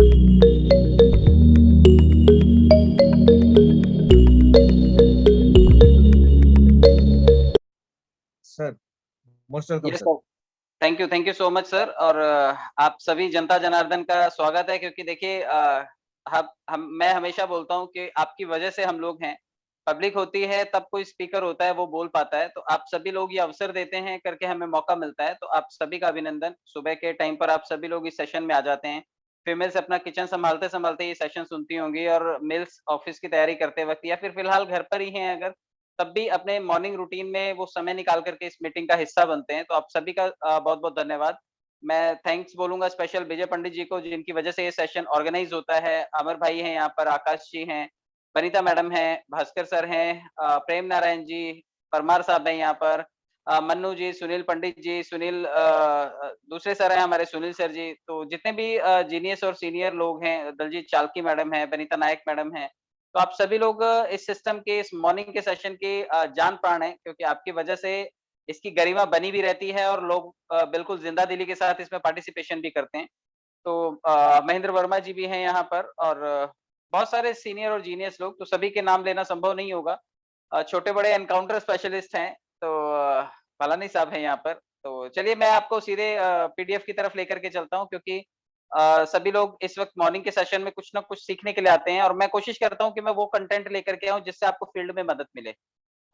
Sir, most welcome yes sir. Sir. Thank you so much sir. और आप सभी जनता जनार्दन का स्वागत है, क्योंकि देखिए हम मैं हमेशा बोलता हूँ कि आपकी वजह से हम लोग हैं। पब्लिक होती है तब कोई स्पीकर होता है, वो बोल पाता है। तो आप सभी लोग ये अवसर देते हैं करके हमें मौका मिलता है, तो आप सभी का अभिनंदन। सुबह के टाइम पर आप सभी लोग इस सेशन में आ जाते हैं। फीमेल्स अपना किचन संभालते संभालते ये सेशन सुनती होंगी, और मेल्स ऑफिस की तैयारी करते वक्त या फिर फिलहाल घर पर ही हैं अगर, तब भी अपने मॉर्निंग रूटीन में वो समय निकाल करके इस मीटिंग का हिस्सा बनते हैं। तो आप सभी का बहुत-बहुत धन्यवाद। मैं थैंक्स बोलूँगा स्पेशल विजय पंडित जी को, जिनकी वजह से ये सेशन ऑर्गेनाइज़ होता है। अमर भाई हैं यहाँ पर, आकाश जी हैं, वनिता मैडम हैं, भास्कर सर हैं, प्रेम नारायण जी, परमार साहब हैं यहाँ पर, मन्नू जी, सुनील पंडित जी, दूसरे सर हैं हमारे सुनील सर जी। तो जितने भी जीनियस और सीनियर लोग हैं, दलजीत चाल्की मैडम हैं, वनिता नायक मैडम हैं, तो आप सभी लोग इस सिस्टम के, इस मॉर्निंग के सेशन के जान प्राण हैं, क्योंकि आपकी वजह से इसकी गरिमा बनी भी रहती है और लोग बिल्कुल जिंदा-दिली के साथ इसमें पार्टिसिपेशन भी करते हैं। तो महेंद्र वर्मा जी भी हैं यहाँ पर, और बहुत सारे सीनियर और जीनियस लोग, तो सभी के नाम लेना संभव नहीं होगा। छोटे-बड़े एनकाउंटर स्पेशलिस्ट हैं, तो बालानी साहब हैं यहाँ पर। तो चलिए मैं आपको सीधे पीडीएफ की तरफ लेकर के चलता हूँ, क्योंकि सभी लोग इस वक़्त मॉर्निंग के सेशन में कुछ न कुछ सीखने के लिए आते हैं, और मैं कोशिश करता हूँ कि मैं वो कंटेंट लेकर के आऊँ जिससे आपको फील्ड में मदद मिले।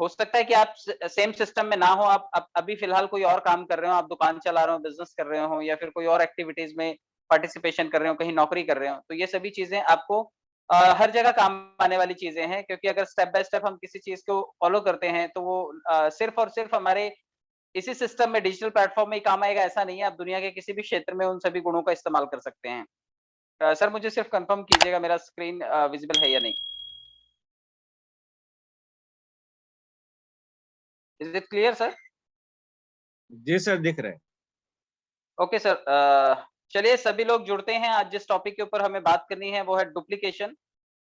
हो सकता है कि आप सेम सिस्टम में ना हो, आप अभी फिलहाल कोई और काम कर रहे हो, आप दुकान चला रहे हो, बिज़नेस कर रहे हो, या फिर कोई और एक्टिविटीज़ में पार्टिसिपेशन कर रहे हो, कहीं नौकरी कर रहे हो। तो ये सभी चीज़ें आपको हर जगह काम आने वाली चीज़ें हैं, क्योंकि अगर स्टेप बाय स्टेप हम किसी चीज़ को फॉलो करते हैं, तो वो सिर्फ़ और सिर्फ़ हमारे इसी सिस्टम में, डिजिटल प्लेटफ़ॉर्म में ही काम आएगा, ऐसा नहीं है। आप दुनिया के किसी भी क्षेत्र में उन सभी गुणों का इस्तेमाल कर सकते हैं। सर मुझे सिर्फ़ कन्फर्म कीजिएगा मेरा स्क्रीन विज़िबल है या नहीं? Is it clear sir? जी सर, दिख रहा है। Okay sir. चलिए सभी लोग जुड़ते हैं। आज जिस टॉपिक के ऊपर हमें बात करनी है वो है डुप्लीकेशन।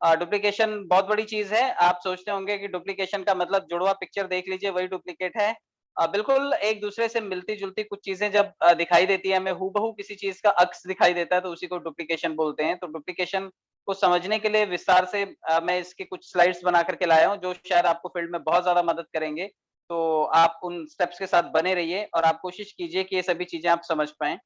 डुप्लीकेशन बहुत बड़ी चीज़ है। आप सोचते होंगे कि डुप्लीकेशन का मतलब जुड़वा पिक्चर देख लीजिए वही डुप्लीकेट है। बिल्कुल एक-दूसरे से मिलती-जुलती कुछ चीज़ें जब दिखाई देती है, हमें हूबहू किसी चीज़ का अक्स दिखाई देता है, तो उसी को डुप्लीकेशन बोलते हैं। तो डुप्लीकेशन को समझने के लिए विस्तार से मैं इसकी कुछ स्लाइड्स बना कर के लाया हूँ, जो शायद आपको फील्ड में बहुत ज़्यादा मदद करेंगे। तो आप उन स्टेप्स के साथ बने रहिए और आप कोशिश कीजिए कि ये सभी चीज़ें आप समझ पाएँ।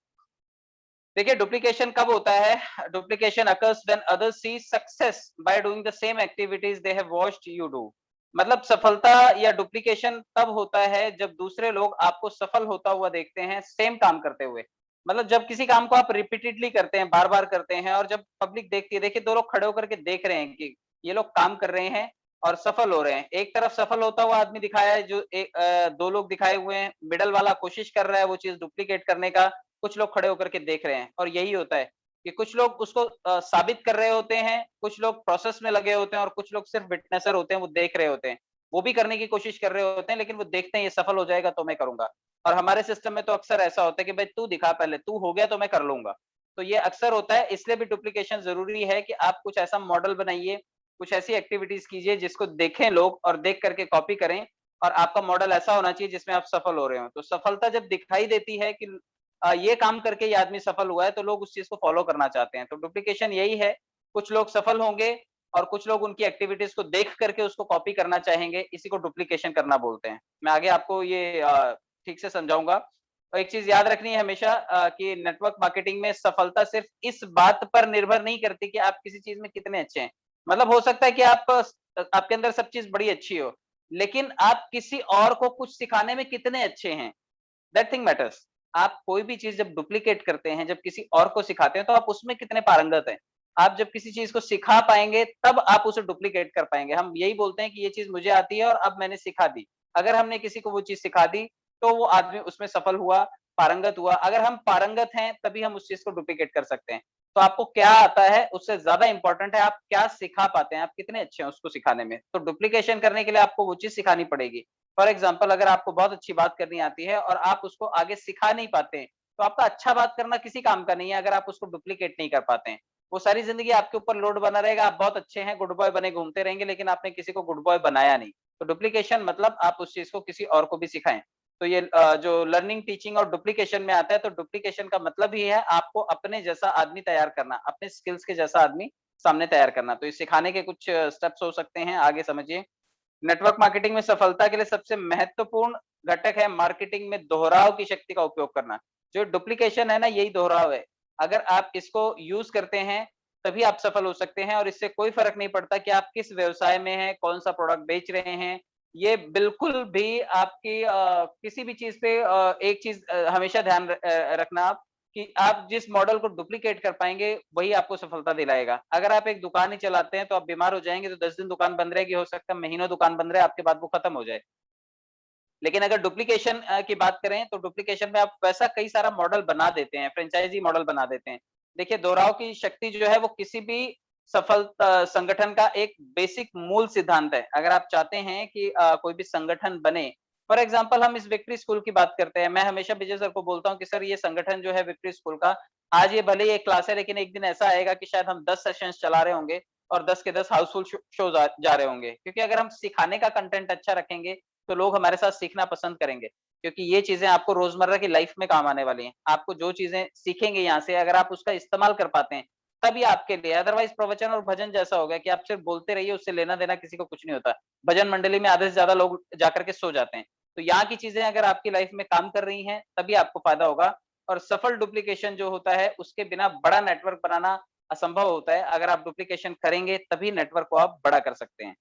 देखिए डुप्लीकेशन कब होता है? Duplication occurs when others see success by doing the same activities they have watched you do. मतलब सफलता या डुप्लीकेशन तब होता है जब दूसरे लोग आपको सफल होता हुआ देखते हैं सेम काम करते हुए। मतलब जब किसी काम को आप रिपीटेडली करते हैं, बार-बार करते हैं, और जब पब्लिक देखती है, देखिए 2 लोग खड़े होकर के देख रहे हैं कि ये लोग काम कर रहे हैं और सफल हो रहे हैं। एक तरफ सफल होता हुआ आदमी दिखाया है, 2 लोग दिखाए हुए हैं, मिडल वाला कोशिश कर रहा है वो चीज़ डुप्लीकेट करने का, कुछ लोग खड़े होकर के देख रहे हैं। और यही होता है कि कुछ लोग उसको साबित कर रहे होते हैं, कुछ लोग प्रोसेस में लगे होते हैं, और कुछ लोग सिर्फ विटनेसर होते हैं, वो देख रहे होते हैं। वो भी करने की कोशिश कर रहे होते हैं, लेकिन वो देखते हैं ये सफल हो जाएगा तो मैं करूँगा। और हमारे सिस्टम में तो अक्सर ऐसा होता है कि भाई तू दिखा पहले, तू हो गया तो मैं कर लूँगा। तो ये अक्सर होता है, इसलिए भी डुप्लीकेशन ज़रूरी है कि आप कुछ ऐसा मॉडल बनाइए, कुछ ऐसी एक्टिविटीज़ कीजिए जिसको देखें लोग और देख कर के कॉपी करें, और आपका मॉडल ऐसा होना चाहिए जिसमें आप सफल हो रहे हो। तो सफलता जब दिखाई देती है कि ये काम करके ये आदमी सफल हुआ है, तो लोग उस चीज़ को फ़ॉलो करना चाहते हैं। तो डुप्लीकेशन यही है, कुछ लोग सफल होंगे और कुछ लोग उनकी एक्टिविटीज़ को देख करके उसको कॉपी करना चाहेंगे, इसी को डुप्लीकेशन करना बोलते हैं। मैं आगे आपको ये ठीक से समझाऊँगा। और एक चीज़ याद रखनी है हमेशा कि नेटवर्क मार्केटिंग में सफलता सिर्फ़ इस बात पर निर्भर नहीं करती कि आप किसी चीज़ में कितने अच्छे हैं। मतलब हो सकता है कि आपके अंदर सब चीज़ बड़ी अच्छी हो, लेकिन आप किसी और को कुछ सिखाने में कितने अच्छे हैं, दैट थिंग मैटर्स। आप कोई भी चीज़ जब डुप्लीकेट करते हैं, जब किसी और को सिखाते हैं, तो आप उसमें कितने पारंगत हैं। आप जब किसी चीज़ को सिखा पाएँगे, तब आप उसे डुप्लीकेट कर पाएँगे। हम यही बोलते हैं कि ये चीज़ मुझे आती है और अब मैंने सिखा दी। अगर हमने किसी को वो चीज़ सिखा दी, तो वो आदमी उसमें सफल हुआ, पारंगत हुआ। अगर हम पारंगत हैं, तभी हम उस चीज़ को डुप्लीकेट कर सकते हैं। तो आपको क्या आता है, उससे ज़्यादा इम्पोर्टेंट है आप क्या सिखा पाते हैं, आप कितने अच्छे हैं उसको सिखाने में। तो डुप्लीकेशन करने के लिए आपको वो चीज़ सिखानी पड़ेगी। फॉर एग्जाम्पल अगर आपको बहुत अच्छी बात करनी आती है और आप उसको आगे सिखा नहीं पाते हैं, तो आपका अच्छा बात करना किसी काम का नहीं है अगर आप उसको डुप्लीकेट नहीं कर पाते हैं। वो सारी ज़िंदगी आपके ऊपर लोड बना रहेगा, आप बहुत अच्छे हैं, गुड बॉय बने घूमते रहेंगे, लेकिन आपने किसी को गुड बॉय बनाया नहीं। तो डुप्लीकेशन मतलब आप उस चीज़ को किसी और को भी सिखाएँ। तो ये जो लर्निंग, टीचिंग और डुप्लीकेशन में आता है, तो डुप्लीकेशन का मतलब ही है आपको अपने जैसा आदमी तैयार करना, अपने स्किल्स के जैसा आदमी सामने तैयार करना। तो ये सिखाने के कुछ स्टेप्स हो सकते हैं, आगे समझिए। नेटवर्क मार्केटिंग में सफलता के लिए सबसे महत्वपूर्ण घटक है मार्केटिंग में दोहराव की शक्ति का उपयोग करना। जो डुप्लीकेशन है ना, यही दोहराव है। अगर आप इसको यूज़ करते हैं, तभी आप सफल हो सकते हैं और इससे कोई फ़र्क नहीं पड़ता कि आप किस व्यवसाय में हैं, कौन-सा प्रोडक्ट बेच रहे हैं। ये बिल्कुल भी आपकी किसी भी चीज़ पे एक चीज़ हमेशा ध्यान रखना आप कि आप जिस मॉडल को डुप्लीकेट कर पाएँगे, वही आपको सफलता दिलाएगा। अगर आप एक दुकान ही चलाते हैं, तो आप बीमार हो जाएँगे, तो 10 दिन दुकान बंद रहेगी, हो सकता है महीनों दुकान बंद रहे, आपके बाद वो खत्म हो जाए। लेकिन अगर डुप्लीकेशन की बात करें, तो डुप्लीकेशन में आप वैसा कई सारा मॉडल बना देते हैं, फ्रेंचाइज़ी मॉडल बना देते हैं। देखिए, दोहराव की शक्ति जो है, वो किसी भी सफल संगठन का एक बेसिक मूल सिद्धांत है। अगर आप चाहते हैं कि कोई भी संगठन बने, फॉर एग्ज़ाम्पल हम इस विक्ट्री स्कूल की बात करते हैं। मैं हमेशा विजय सर को बोलता हूँ कि सर ये संगठन जो है विक्ट्री स्कूल का, आज ये भले ही एक क्लास है, लेकिन एक दिन ऐसा आएगा कि शायद हम 10 सेशंस चला रहे होंगे और 10 के 10 हाउसफुल शो जा रहे होंगे। क्योंकि अगर हम सिखाने का कंटेंट अच्छा रखेंगे, तो लोग हमारे साथ सीखना पसंद करेंगे। क्योंकि ये चीज़ें आपको रोज़मर्रा की लाइफ़ में काम आने वाली हैं। आपको जो चीज़ें सीखेंगे यहाँ से, अगर आप उसका इस्तेमाल कर पाते हैं, तभी आपके लिए, अदरवाइज़ प्रवचन और भजन जैसा हो गया कि आप सिर्फ़ बोलते रहिए, उससे लेना-देना किसी को कुछ नहीं होता। भजन मंडली में आधे से ज़्यादा लोग जाकर के सो जाते हैं। तो यहाँ की चीज़ें अगर आपकी लाइफ़ में काम कर रही हैं, तभी आपको फ़ायदा होगा और सफल डुप्लीकेशन जो होता है, उसके बिना बड़ा नेटवर्क बनाना असंभव होता है। अगर आप डुप्लीकेशन करेंगे, तभी नेटवर्क को आप बड़ा कर सकते हैं।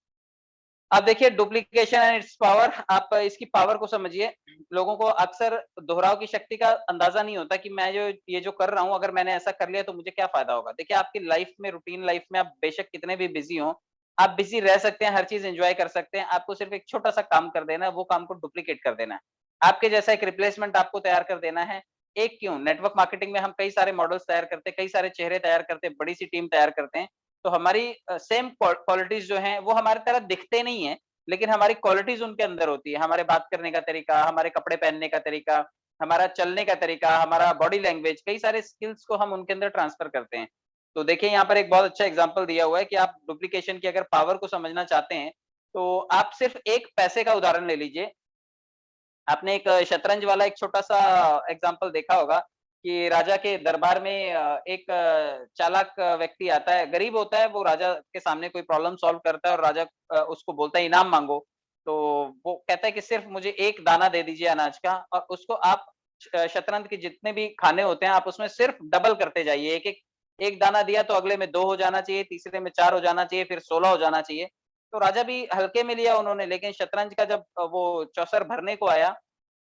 अब देखिए, डुप्लीकेशन एंड इट्स पावर, आप इसकी पावर को समझिए। लोगों को अक्सर दोहराव की शक्ति का अंदाजा नहीं होता कि मैं जो ये जो कर रहा हूँ, अगर मैंने ऐसा कर लिया तो मुझे क्या फ़ायदा होगा। देखिए, आपकी लाइफ़ में, रूटीन लाइफ़ में आप बेशक कितने भी बिज़ी हों, आप बिज़ी रह सकते हैं, हर चीज़ एन्जॉय कर सकते हैं। आपको सिर्फ़ एक छोटा-सा काम कर देना है, वो काम को डुप्लीकेट कर देना है। आपके जैसा एक रिप्लेसमेंट आपको तैयार कर देना है। एक क्यों, नेटवर्क मार्केटिंग में हम कई सारे मॉडल्स तैयार करते हैं, कई सारे चेहरे तैयार करते हैं, बड़ी-सी टीम तैयार करते हैं। तो हमारी सेम क्वालिटीज़ जो हैं, वो हमारी तरह दिखते नहीं हैं, लेकिन हमारी क्वालिटीज़ उनके अंदर होती है। हमारे बात करने का तरीका, हमारे कपड़े पहनने का तरीका, हमारा चलने का तरीका, हमारा बॉडी लैंग्वेज, कई सारे स्किल्स को हम उनके अंदर ट्रांसफ़र करते हैं। तो देखिए, यहाँ पर एक बहुत अच्छा एग्ज़ाम्पल दिया हुआ है कि आप डुप्लीकेशन की अगर पावर को समझना चाहते हैं, तो आप सिर्फ़ एक पैसे का उदाहरण ले लीजिए। आपने एक शतरंज वाला एक छोटा-सा एग्ज़ाम्पल देखा होगा कि राजा के दरबार में एक चालाक व्यक्ति आता है, गरीब होता है, वो राजा के सामने कोई प्रॉब्लम सॉल्व करता है और राजा उसको बोलता है इनाम माँगो। तो वो कहता है कि सिर्फ़ मुझे 1 दाना दे दीजिए अनाज का और उसको आप शतरंज के जितने भी खाने होते हैं, आप उसमें सिर्फ़ डबल करते जाइए। एक-एक 1 दाना दिया तो अगले में 2 हो जाना चाहिए, तीसरे में 4 हो जाना चाहिए, फिर 16 हो जाना चाहिए। तो राजा भी हल्के में लिया उन्होंने, लेकिन शतरंज का जब वो चौसर भरने को आया,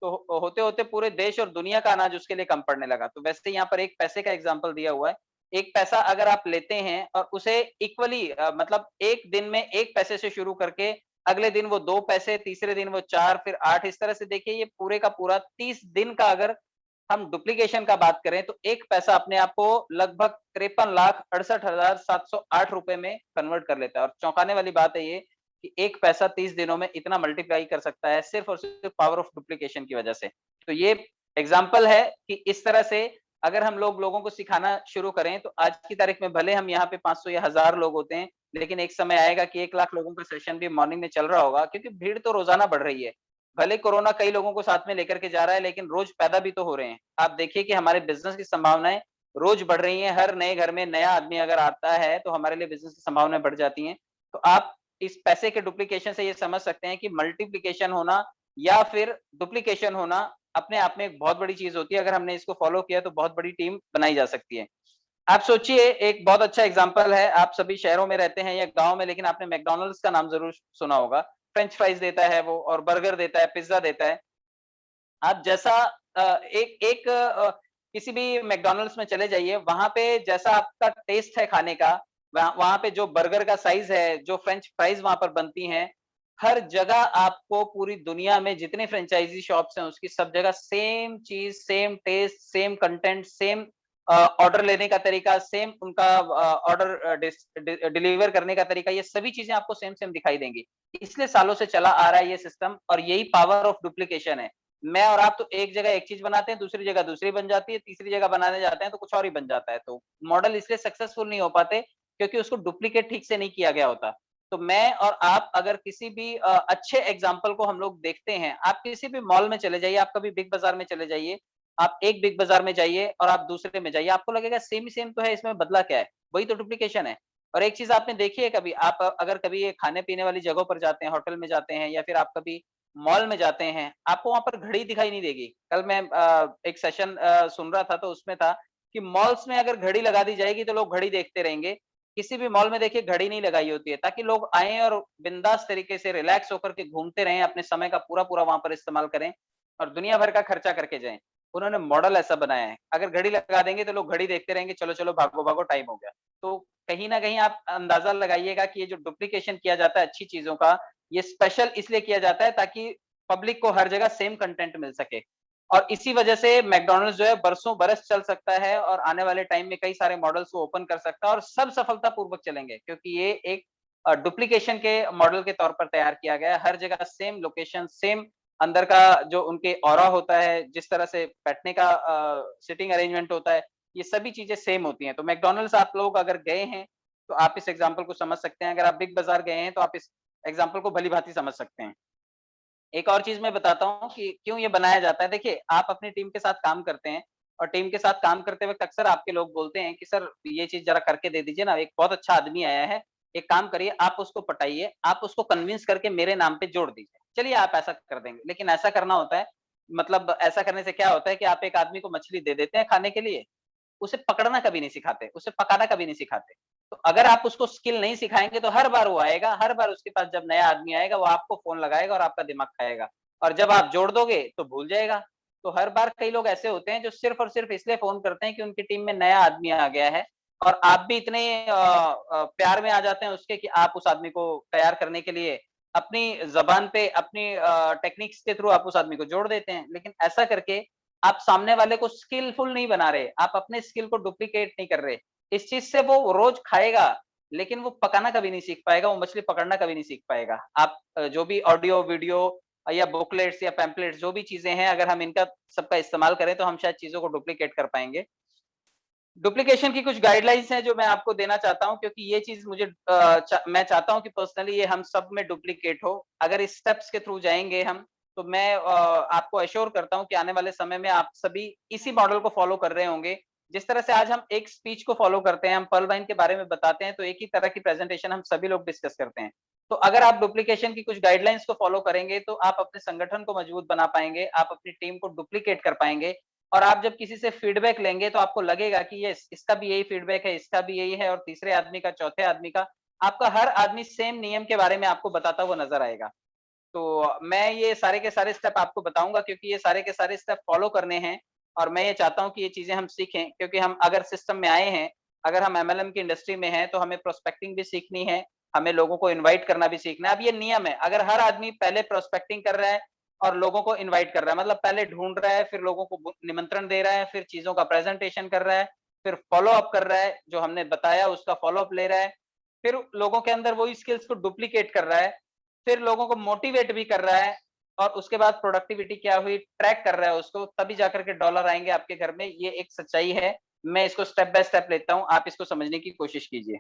तो होते-होते पूरे देश और दुनिया का अनाज उसके लिए कम पड़ने लगा। तो वैसे यहाँ पर एक पैसे का एग्ज़ाम्पल दिया हुआ है। 1 पैसा अगर आप लेते हैं और उसे इक्वली मतलब 1 दिन में 1 पैसे से शुरू करके अगले दिन वो 2 पैसे, तीसरे दिन वो 4 फिर 8, इस तरह से देखिए ये पूरे का पूरा 30 दिन का अगर हम डुप्लीकेशन का बात करें, तो 1 पैसा अपने आप को लगभग 53,68,708 रुपए में कन्वर्ट कर लेता है और चौंकाने वाली बात है ये कि 1 पैसा 30 दिनों में इतना मल्टीप्लाई कर सकता है सिर्फ़ और सिर्फ़ पावर ऑफ डुप्लीकेशन की वजह से। तो ये एग्ज़ाम्पल है कि इस तरह से अगर हम लोगों को सिखाना शुरू करें, तो आज की तारीख में भले हम यहाँ पे 500 या 1000 लोग होते हैं, लेकिन एक समय आएगा कि 1 लाख लोगों का सेशन भी मॉर्निंग में चल रहा होगा क्योंकि भीड़ तो रोज़ाना बढ़ रही है। भले कोरोना कई लोगों को साथ में लेकर के जा रहा है, लेकिन रोज़ पैदा भी तो हो रहे हैं। आप देखिए कि हमारे बिज़नेस की संभावनाएँ रोज़ बढ़ रही हैं। हर नए घर में नया आदमी अगर आता है, तो हमारे लिए बिज़नेस की संभावनाएँ बढ़ जाती हैं। तो आप इस पैसे के डुप्लीकेशन से ये समझ सकते हैं कि मल्टीप्लिकेशन होना या फिर डुप्लीकेशन होना अपने आप में एक बहुत बड़ी चीज़ होती है। अगर हमने इसको फ़ॉलो किया तो बहुत बड़ी टीम बनाई जा सकती है। आप सोचिए एक बहुत अच्छा एग्ज़ाम्पल है, आप सभी शहरों में रहते हैं या गाँव में, लेकिन आपने मैकडॉनल्ड्स का नाम ज़रूर सुना होगा। फ्रेंच फ्राइज़ देता है वो और बर्गर देता है, पिज़्ज़ा देता है। आप जैसा एक एक किसी भी मैकडॉनल्ड्स में चले जाइए, वहाँ पे जैसा आपका टेस्ट है खाने का, वहाँ वहाँ पे जो बर्गर का साइज़ है, जो फ्रेंच फ्राइज़ वहाँ पर बनती हैं, हर जगह आपको पूरी दुनिया में जितने फ्रेंचाइज़ी शॉप्स हैं, उसकी सब जगह सेम चीज़, same test, same content, same order लेने का तरीका, सेम उनका ऑर्डर डिलीवर करने का तरीका, ये सभी चीज़ें आपको सेम-सेम दिखाई देंगी। इसलिए सालों से चला आ रहा है ये सिस्टम और यही पावर ऑफ डुप्लीकेशन है। मैं और आप तो एक जगह एक चीज़ बनाते हैं, दूसरी जगह दूसरी बन जाती है, तीसरी जगह बनाने जाते हैं तो कुछ और ही बन जाता है। तो मॉडल इसलिए सक्सेसफुल नहीं हो पाते क्योंकि उसको डुप्लीकेट ठीक से नहीं किया गया होता। तो मैं और आप अगर किसी भी अच्छे एग्जाम्पल को हम लोग देखते हैं, आप किसी भी मॉल में चले जाइए, आप कभी बिग बाजार में चले जाइए, आप एक बिग बाजार में जाइए और आप दूसरे में जाइए, आपको लगेगा सेम ही सेम तो है, इसमें बदला क्या है? वही तो डुप्लीकेशन है। और एक चीज आपने देखी है कभी, आप अगर कभी ये खाने पीने वाली जगहों पर जाते हैं, होटल में जाते हैं या फिर आप कभी मॉल में जाते हैं, आपको वहां पर घड़ी दिखाई नहीं देगी। कल मैं एक सेशन सुन रहा था, तो उसमें था कि मॉल्स में अगर घड़ी लगा दी जाएगी तो लोग घड़ी देखते रहेंगे। किसी भी मॉल में देखिए घड़ी नहीं लगाई होती है, ताकि लोग आएँ और बिंदास तरीके से रिलैक्स होकर के घूमते रहें, अपने समय का पूरा-पूरा वहाँ पर इस्तेमाल करें और दुनिया भर का खर्चा करके जाएँ। उन्होंने मॉडल ऐसा बनाया है। अगर घड़ी लगा देंगे तो लोग घड़ी देखते रहेंगे, चलो-चलो, भागो-भागो, टाइम हो गया। तो कहीं न कहीं आप अंदाज़ा लगाइएगा कि ये जो डुप्लीकेशन किया जाता है अच्छी चीज़ों का, ये स्पेशल इसलिए किया जाता है ताकि पब्लिक को हर जगह सेम कंटेंट मिल सके। और इसी वजह से मैकडॉनल्ड्स जो है बरसों बरस चल सकता है और आने वाले टाइम में कई सारे मॉडल्स वो ओपन कर सकता है और सब सफलतापूर्वक चलेंगे, क्योंकि ये एक डुप्लीकेशन के मॉडल के तौर पर तैयार किया गया है। हर जगह सेम लोकेशन, सेम अंदर का जो उनके ऑरा होता है, जिस तरह से बैठने का सिटिंग अरेंजमेंट होता है, ये सभी चीजें सेम होती हैं। तो मैकडॉनल्ड्स आप लोग अगर गए हैं, तो आप इस एग्जाम्पल को समझ सकते हैं। अगर आप बिग बाजार गए हैं, तो आप इस एग्जाम्पल को भली-भांति समझ सकते हैं। एक और चीज़ मैं बताता हूँ कि क्यों ये बनाया जाता है। देखिए, आप अपनी टीम के साथ काम करते हैं और टीम के साथ काम करते वक़्त अक्सर आपके लोग बोलते हैं कि सर ये चीज़ ज़रा करके दे दीजिए ना, एक बहुत अच्छा आदमी आया है, एक काम करिए आप उसको पटाइए, आप उसको कन्विंस करके मेरे नाम पे जोड़ दीजिए। चलिए आप ऐसा कर देंगे, लेकिन ऐसा करना होता है, मतलब ऐसा करने से क्या होता है कि आप एक आदमी को मछली दे देते हैं खाने के लिए, उसे पकड़ना कभी नहीं सिखाते, उसे पकाना कभी नहीं सिखाते। तो अगर आप उसको स्किल नहीं सिखाएँगे तो हर बार वो आएगा, हर बार उसके पास जब नया आदमी आएगा, वो आपको फ़ोन लगाएगा और आपका दिमाग खाएगा। और जब आप जोड़ दोगे तो भूल जाएगा। तो हर बार कई लोग ऐसे होते हैं जो सिर्फ़ और सिर्फ़ इसलिए फ़ोन करते हैं कि उनकी टीम में नया आदमी आ गया है और आप भी इतने प्यार में आ जाते हैं उसके कि आप उस आदमी को तैयार करने के लिए अपनी ज़बान पे अपनी टेक्निक्स के थ्रू आप उस आदमी को जोड़ देते हैं। लेकिन ऐसा करके आप सामने वाले को स्किलफुल नहीं बना रहे, आप अपने स्किल को डुप्लीकेट नहीं कर रहे। इस चीज़ से वो रोज़ खाएगा, लेकिन वो पकाना कभी नहीं सीख पाएगा, वो मछली पकड़ना कभी नहीं सीख पाएगा। आप जो भी ऑडियो, वीडियो या बुकलेट्स या पैम्पलेट्स जो भी चीज़ें हैं, अगर हम इनका सबका इस्तेमाल करें, तो हम शायद चीज़ों को डुप्लीकेट कर पाएँगे। डुप्लीकेशन की कुछ गाइडलाइंस हैं जो मैं आपको देना चाहता हूँ, क्योंकि ये चीज़ मुझे मैं चाहता हूँ कि पर्सनली ये हम सब में डुप्लीकेट हो। अगर इस स्टेप्स के थ्रू जाएँगे हम, तो मैं आपको एश्योर करता हूँ कि आने वाले समय में आप सभी इसी मॉडल को फ़ॉलो कर रहे होंगे। जिस तरह से आज हम एक स्पीच को फ़ॉलो करते हैं, हम पर्ल वाइन के बारे में बताते हैं, तो एक ही तरह की प्रेज़ेंटेशन हम सभी लोग डिस्कस करते हैं। तो अगर आप डुप्लीकेशन की कुछ गाइडलाइंस को फ़ॉलो करेंगे, तो आप अपने संगठन को मजबूत बना पाएँगे, आप अपनी टीम को डुप्लीकेट कर पाएँगे और आप जब किसी से फीडबैक लेंगे तो आपको लगेगा कि यस, इसका भी यही फीडबैक है, इसका भी यही है और तीसरे आदमी का, चौथे आदमी का, आपका हर आदमी सेम नियम के बारे में आपको बताता हुआ नज़र आएगा। तो मैं ये सारे के सारे स्टेप आपको बताऊँगा, क्योंकि ये सारे के सारे स्टेप फॉलो करने हैं और मैं ये चाहता हूँ कि ये चीज़ें हम सीखें, क्योंकि हम अगर सिस्टम में आए हैं, अगर हम एमएलएम की इंडस्ट्री में हैं, तो हमें प्रोस्पेक्टिंग भी सीखनी है, हमें लोगों को इनवाइट करना भी सीखना है। अब ये नियम है, अगर हर आदमी पहले प्रोस्पेक्टिंग कर रहा है और लोगों को इनवाइट कर रहा है, मतलब पहले ढूँढ रहा है, फिर लोगों को निमंत्रण दे रहा है, फिर चीज़ों का प्रेज़ेंटेशन कर रहा है, फिर फ़ॉलो अप कर रहा है, जो हमने बताया उसका फ़ॉलो अप ले रहा है, फिर लोगों के अंदर वही स्किल्स को डुप्लीकेट कर रहा है, फिर लोगों को मोटिवेट भी कर रहा है और उसके बाद प्रोडक्टिविटी क्या हुई ट्रैक कर रहा है उसको, तभी जाकर के डॉलर आएँगे आपके घर में। ये एक सच्चाई है। मैं इसको स्टेप बाय स्टेप लेता हूँ, आप इसको समझने की कोशिश कीजिए।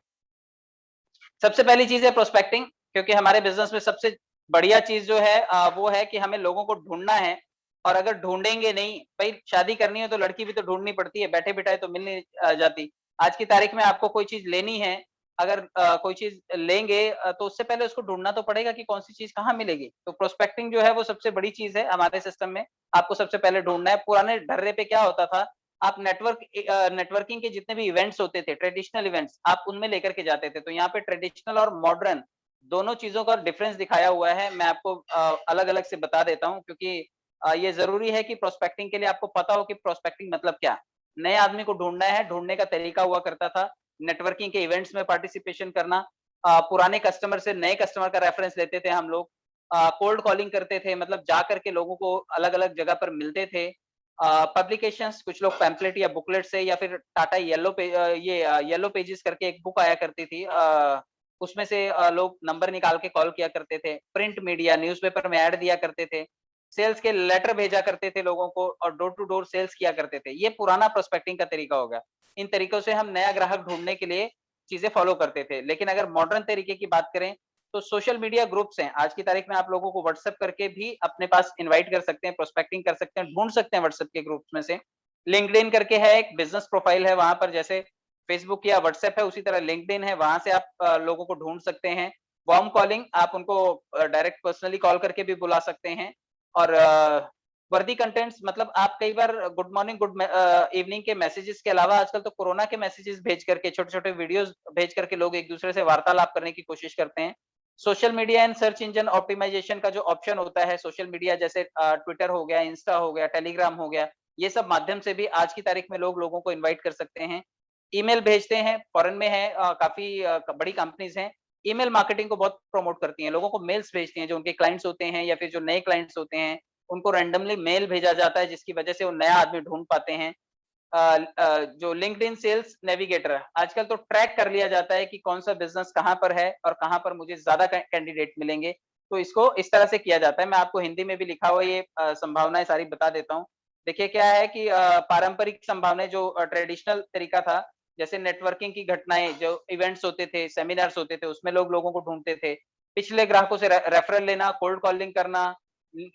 सबसे पहली चीज़ है प्रोस्पेक्टिंग, क्योंकि हमारे बिज़नेस में सबसे बढ़िया चीज़ जो है वो है कि हमें लोगों को ढूँढना है और अगर ढूँढेंगे नहीं, भई शादी करनी है तो लड़की भी तो ढूँढनी पड़ती है, बैठे-बिठाए तो मिल नहीं जाती। आज की तारीख में आपको कोई चीज़ लेनी है, अगर कोई चीज़ लेंगे तो उससे पहले उसको ढूँढना तो पड़ेगा कि कौन-सी चीज़ कहाँ मिलेगी। तो प्रोस्पेक्टिंग जो है वो सबसे बड़ी चीज़ है हमारे सिस्टम में, आपको सबसे पहले ढूँढना है। पुराने ढर्रे पे क्या होता था, आप नेटवर्किंग के जितने भी इवेंट्स होते थे, ट्रेडिशनल इवेंट्स, आप उनमें लेकर के जाते थे। तो यहाँ पे ट्रेडिशनल और मॉडर्न दोनों चीज़ों का डिफरेंस दिखाया हुआ है। मैं आपको अलग-अलग से बता देता हूँ, क्योंकि ये ज़रूरी है कि प्रोस्पेक्टिंग के लिए आपको पता हो कि प्रोस्पेक्टिंग मतलब क्या? नए आदमी को ढूँढना है, ढूँढने का तरीका हुआ करता था, नेटवर्किंग के इवेंट्स में पार्टिसिपेशन करना, पुराने कस्टमर से नए कस्टमर का रेफरेंस लेते थे हम लोग, कोल्ड कॉलिंग करते थे, मतलब जा कर के लोगों को अलग-अलग जगह पर मिलते थे। पब्लिकेशंस, कुछ लोग पैम्फलेट या बुकलेट से या फिर टाटा येलो पेजेस करके एक बुक आया करती थी, उसमें से लोग नंबर निकाल के कॉल किया करते थे। प्रिंट मीडिया, न्यूज़पेपर में ऐड दिया करते थे। सेल्स के लेटर भेजा करते थे लोगों को और डोर टू डोर सेल्स किया करते थे। ये पुराना प्रोस्पेक्टिंग का तरीका हो गया। इन तरीकों से हम नया ग्राहक ढूँढने के लिए चीज़ें फॉलो करते थे। लेकिन अगर मॉडर्न तरीके की बात करें, तो सोशल मीडिया ग्रुप्स हैं, आज की तारीख में आप लोगों को व्हाट्सएप करके भी अपने पास इनवाइट कर सकते हैं, प्रोस्पेक्टिंग कर सकते हैं, ढूँढ सकते हैं व्हाट्सएप के ग्रुप्स में से। लिंक्डइन करके है, एक बिज़नेस प्रोफाइल है, वहाँ पर जैसे फेसबुक या व्हाट्सएप है, उसी तरह लिंक्डइन है, वहाँ से आप लोगों को ढूँढ सकते हैं। वार्म कॉलिंग, आप उनको डायरेक्ट पर्सनली कॉल करके भी बुला सकते हैं और वर्दी कंटेंट्स, मतलब आप कई बार गुड मॉर्निंग, इवनिंग के मैसेजेस के अलावा आजकल तो कोरोना के मैसेजेस भेज करके, छोटे-छोटे वीडियोस भेज करके लोग एक-दूसरे से वार्तालाप करने की कोशिश करते हैं। Social media and search engine optimisation का जो ऑप्शन होता है, सोशल मीडिया जैसे ट्विटर हो गया, इंस्टा हो गया, टेलीग्राम हो गया, ये सब माध्यम से भी आज की तारीख में लोग लोगों को इनवाइट कर सकते हैं। ईमेल भेजते हैं, फॉरेन में है, काफ़ी बड़ी कंपनीज़ हैं, ईमेल मार्केटिंग को बहुत प्रमोट करती हैं, लोगों को मेल्स भेजती हैं, जो उनके क्लाइंट्स होते हैं या फिर जो नए क्लाइंट्स होते हैं, उनको रैंडमली मेल भेजा जाता है, जिसकी वजह से वो नया आदमी ढूँढ पाते हैं। जो लिंक्डइन सेल्स नेविगेटर है, आजकल तो ट्रैक कर लिया जाता है कि कौन-सा बिज़नेस कहाँ पर है और कहाँ पर मुझे ज़्यादा कैंडिडेट मिलेंगे, तो इसको इस तरह से किया जाता है। मैं आपको हिंदी में भी लिखा हुआ ये संभावनाएँ सारी बता देता हूँ। देखिए क्या है कि पारंपरिक संभावनाएँ जो ट्रेडिशनल तरीका था, जैसे नेटवर्किंग की घटनाएँ, जो इवेंट्स होते थे, सेमिनार्स होते थे, उसमें लोग लोगों को ढूँढते थे। पिछले ग्राहकों से रेफरल लेना, कोल्ड कॉलिंग करना,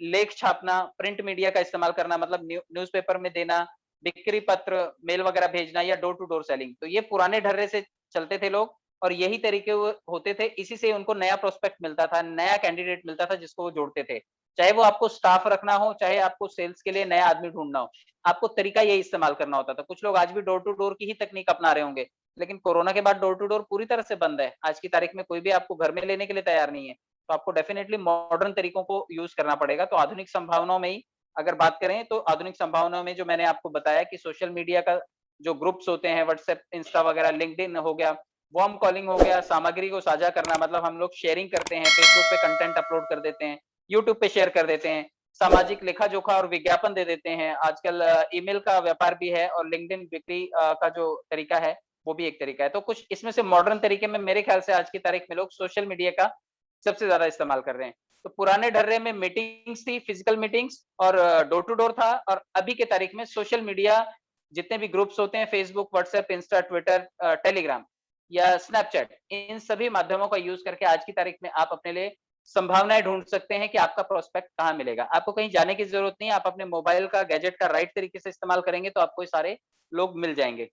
लेख छापना, प्रिंट मीडिया का इस्तेमाल करना, मतलब न्यूज़पेपर में देना, बिक्री पत्र, मेल वगैरह भेजना या डोर टू डोर सेलिंग। तो ये पुराने ढर्रे से चलते थे लोग और यही तरीके वो होते थे, इसी से उनको नया प्रोस्पेक्ट मिलता था, नया कैंडिडेट मिलता था जिसको वो जोड़ते थे। चाहे वो आपको स्टाफ रखना हो, चाहे आपको सेल्स के लिए नया आदमी ढूँढना हो, आपको तरीका यही इस्तेमाल करना होता था। कुछ लोग आज भी डोर टू डोर की ही तकनीक अपना रहे होंगे, लेकिन कोरोना के बाद डोर टू डोर पूरी तरह से बंद है। आज की तारीख में कोई भी आपको घर में लेने के लिए तैयार नहीं है। तो आपको डेफिनिटली मॉडर्न तरीकों को यूज़ करना पड़ेगा। तो आधुनिक संभावनाओं में ही अगर बात करें तो आधुनिक संभावनाओं में जो मैंने आपको बताया कि सोशल मीडिया का जो ग्रुप्स होते हैं, व्हाट्सएप, इंस्टा वगैरह, लिंक्डइन हो गया, वार्म कॉलिंग हो गया, सामग्री को साझा करना, मतलब हम लोग शेयरिंग करते हैं, फेसबुक पे कंटेंट अपलोड कर देते हैं, यूट्यूब पे शेयर कर देते हैं, सामाजिक लेखा-जोखा और विज्ञापन दे देते हैं। आजकल ईमेल का व्यापार भी है और लिंक्डइन बिक्री का जो तरीका है, वो भी एक तरीका है। तो कुछ इसमें से मॉडर्न तरीके में मेरे ख्याल से आज की तारीख में लोग सोशल मीडिया का सबसे ज़्यादा इस्तेमाल कर रहे हैं। तो पुराने ढर्रे में मीटिंग्स थी, फिजिकल मीटिंग्स और डोर टू डोर था और अभी के तारीख में सोशल मीडिया जितने भी ग्रुप्स होते हैं, Facebook, WhatsApp, Insta, Twitter, Telegram या स्नैपचैट, इन सभी माध्यमों का यूज़ करके आज की तारीख में आप अपने लिए संभावनाएँ ढूँढ सकते हैं कि आपका प्रोस्पेक्ट कहाँ मिलेगा। आपको कहीं जाने की ज़रूरत नहीं है, आप अपने मोबाइल का, गैजेट का राइट तरीके से इस्तेमाल करेंगे तो आपको ये सारे लोग मिल जाएँगे।